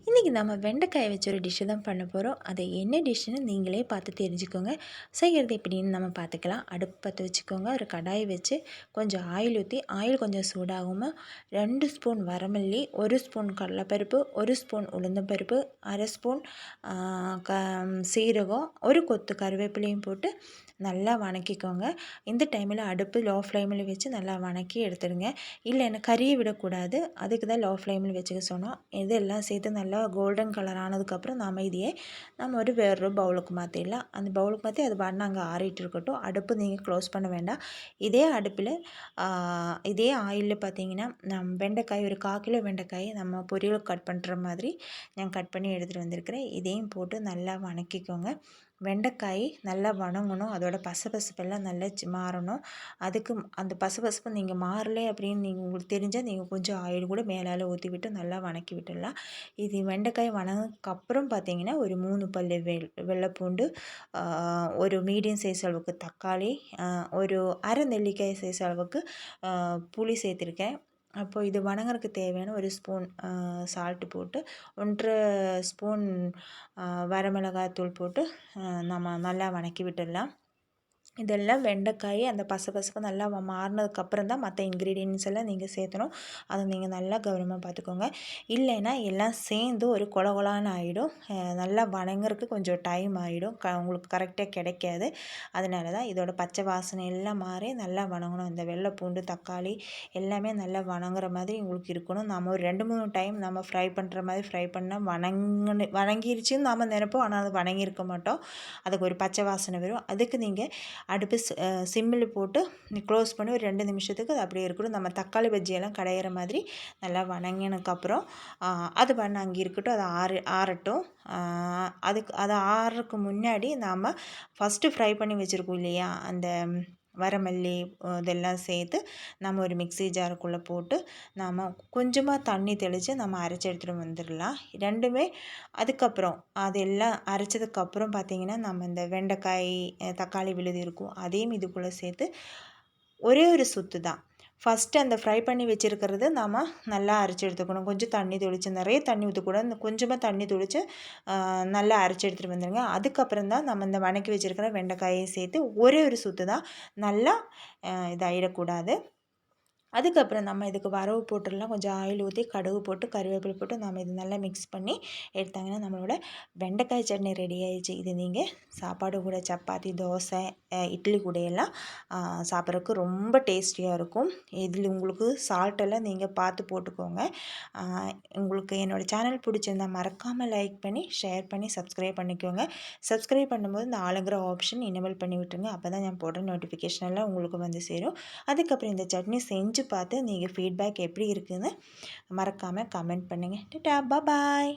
இன்றைக்கி நம்ம வெண்டைக்காயை வச்சு ஒரு டிஷ்ஷு தான் பண்ண போகிறோம். அது என்ன டிஷ்ஷுன்னு நீங்களே பார்த்து தெரிஞ்சுக்கோங்க. செய்கிறது எப்படின்னு நம்ம பார்த்துக்கலாம். அடுப்பு பற்ற வச்சுக்கோங்க. ஒரு கடாய் வச்சு கொஞ்சம் ஆயில் ஊற்றி, ஆயில் கொஞ்சம் சூடாகுமா 2 ஸ்பூன் வரமல்லி, 1 ஸ்பூன் கடலைப்பருப்பு, 1 ஸ்பூன் உளுந்தம்பருப்பு, அரை ஸ்பூன் சீரகம், ஒரு கொத்து கருவேப்பிலையும் போட்டு நல்லா வணக்கிக்கோங்க. இந்த டைமில் அடுப்பு லோ ஃப்ளேமில் வச்சு நல்லா வணக்கி எடுத்துடுங்க. இல்லைன்னா கறியை விடக்கூடாது, அதுக்கு தான் லோ ஃப்ளேமில் வச்சுக்க சொன்னோம். இதெல்லாம் சேர்த்து நல்லா கோல்டன் கலர் ஆனதுக்கப்புறம் நம்ம ஒரு வேறு பவுலுக்கு மாற்றிடலாம். அந்த பவுலுக்கு மாற்றி அது பாட்டு அங்கே ஆறிட்டு இருக்கட்டும். அடுப்பு நீங்கள் க்ளோஸ் பண்ண வேண்டாம். இதே அடுப்பில் இதே ஆயிலில் பார்த்தீங்கன்னா வெண்டைக்காய் ஒரு 1/4 கிலோ வெண்டைக்காய் நம்ம பொரியல் கட் பண்ணுற மாதிரி நான் கட் பண்ணி எடுத்துகிட்டு வந்திருக்கிறேன். இதையும் போட்டு நல்லா வணக்கிக்கோங்க. வெண்டைக்காய் நல்லா வணங்கணும், அதோட பசப்பசப்பெல்லாம் நல்லா மாறணும். அதுக்கு அந்த பசப்பசப்பு நீங்கள் மாறலை அப்படின்னு உங்களுக்கு தெரிஞ்சால் நீங்கள் கொஞ்சம் ஆயில் கூட மேலால் ஊற்றி விட்டு நல்லா வணக்கி விட்டுடலாம். இது வெண்டைக்காய் வணங்கினதுக்கப்புறம் பார்த்தீங்கன்னா ஒரு 3 பல்லு வெள்ளைப்பூண்டு, ஒரு மீடியம் சைஸ் அளவுக்கு தக்காளி, ஒரு அரை நெல்லிக்காய் சைஸ் அளவுக்கு புளி சேர்த்துருக்கேன். அப்போது இது வணங்குறதுக்கு தேவையான ஒரு ஸ்பூன் சால்ட்டு போட்டு 1 ஸ்பூன் வரமிளகாய்த்தூள் போட்டு நம்ம நல்லா வணக்கி விட்டுடலாம். இதெல்லாம் வெண்டைக்காய் அந்த பசப்பசப்பு நல்லா மாறினதுக்கப்புறம் தான் மற்ற இன்க்ரீடியன்ஸ் எல்லாம் நீங்கள் சேர்த்தணும். அதை நீங்கள் நல்லா கவனமாக பார்த்துக்கோங்க. இல்லைன்னா எல்லாம் சேர்ந்து ஒரு கொலகொலான்னு ஆகிடும். நல்லா வணங்குறதுக்கு கொஞ்சம் டைம் ஆகிடும், உங்களுக்கு கரெக்டாக கிடைக்காது. அதனால தான் இதோட பச்சை வாசனை எல்லாம் மாறி நல்லா வணங்கணும். இந்த வெள்ளை பூண்டு தக்காளி எல்லாமே நல்லா வணங்குற மாதிரி உங்களுக்கு இருக்கணும். நம்ம ஒரு 2-3 டைம் நம்ம ஃப்ரை பண்ணுற மாதிரி ஃப்ரை பண்ணால் வணங்கிருச்சுன்னு நாம் நினைப்போம், ஆனால் அது வணங்கியிருக்க மாட்டோம். அதுக்கு ஒரு பச்சை வாசனை வரும். அதுக்கு நீங்கள் அடுப்பு சிம்மில் போட்டு க்ளோஸ் பண்ணி ஒரு 2 நிமிஷத்துக்கு அது அப்படியே இருக்கட்டும். நம்ம தக்காளி பஜ்ஜியெல்லாம் கடையிற மாதிரி நல்லா வணங்கினதுக்கப்புறம் அது பண்ண அங்கே இருக்கட்டும். அது ஆறட்டும். அது ஆறுறதுக்கு முன்னாடி நாம் ஃபஸ்ட்டு ஃப்ரை பண்ணி வச்சுருக்கோம் இல்லையா, அந்த வரமல்லி இதெல்லாம் சேர்த்து நம்ம ஒரு மிக்ஸி ஜாருக்குள்ளே போட்டு நாம் கொஞ்சமாக தண்ணி தெளித்து நம்ம அரைச்சி எடுத்துகிட்டு வந்துடலாம். ரெண்டுமே அதுக்கப்புறம் அதெல்லாம் அரைச்சதுக்கப்புறம் பார்த்திங்கன்னா நம்ம இந்த வெண்டைக்காய் தக்காளி விழுது இருக்கும், அதையும் இதுக்குள்ளே சேர்த்து ஒரே ஒரு சுற்று தான். ஃபஸ்ட்டு அந்த ஃப்ரை பண்ணி வச்சுருக்கிறது நாம் நல்லா அரைச்சி எடுத்துக்கணும். கொஞ்சம் தண்ணி தெளித்து, நிறைய தண்ணி ஊற்றக்கூடாது, கொஞ்சமாக தண்ணி தெளித்து நல்லா அரைச்சி எடுத்துகிட்டு வந்துடுங்க. அதுக்கப்புறம் தான் நம்ம இந்த வணக்கி வச்சுருக்கிற வெண்டைக்காயை சேர்த்து ஒரே ஒரு சுற்று தான், நல்லா இதாகிடக்கூடாது. அதுக்கப்புறம் நம்ம இதுக்கு வரவு போட்டுடலாம். கொஞ்சம் ஆயில் ஊற்றி கடுகு போட்டு கருவேப்பிலை போட்டு நம்ம இது நல்லா மிக்ஸ் பண்ணி எடுத்தாங்கன்னா நம்மளோட வெண்டைக்காய் சட்னி ரெடி ஆயிடுச்சு. இது நீங்கள் சாப்பாடு கூட, சப்பாத்தி, தோசை, இட்லி கூட எல்லாம் சாப்பிட்றதுக்கு ரொம்ப டேஸ்டியாக இருக்கும். இதில் உங்களுக்கு சால்ட்டெல்லாம் நீங்கள் பார்த்து போட்டுக்கோங்க. உங்களுக்கு என்னோடய சேனல் பிடிச்சிருந்தால் மறக்காமல் லைக் பண்ணி ஷேர் பண்ணி சப்ஸ்கிரைப் பண்ணிக்கோங்க. சப்ஸ்கிரைப் பண்ணும்போது இந்த ஆளுங்கிற ஆப்ஷன் எனேபிள் பண்ணி விட்டுருங்க. அப்போ தான் நான் போடுற நோட்டிஃபிகேஷன் எல்லாம் உங்களுக்கு வந்து சேரும். அதுக்கப்புறம் இந்த சட்னி செஞ்சு பார்த்து நீங்கள் ஃபீட்பேக் எப்படி இருக்குதுன்னு மறக்காமல் கமெண்ட் பண்ணுங்கள். டாடா, பாய்.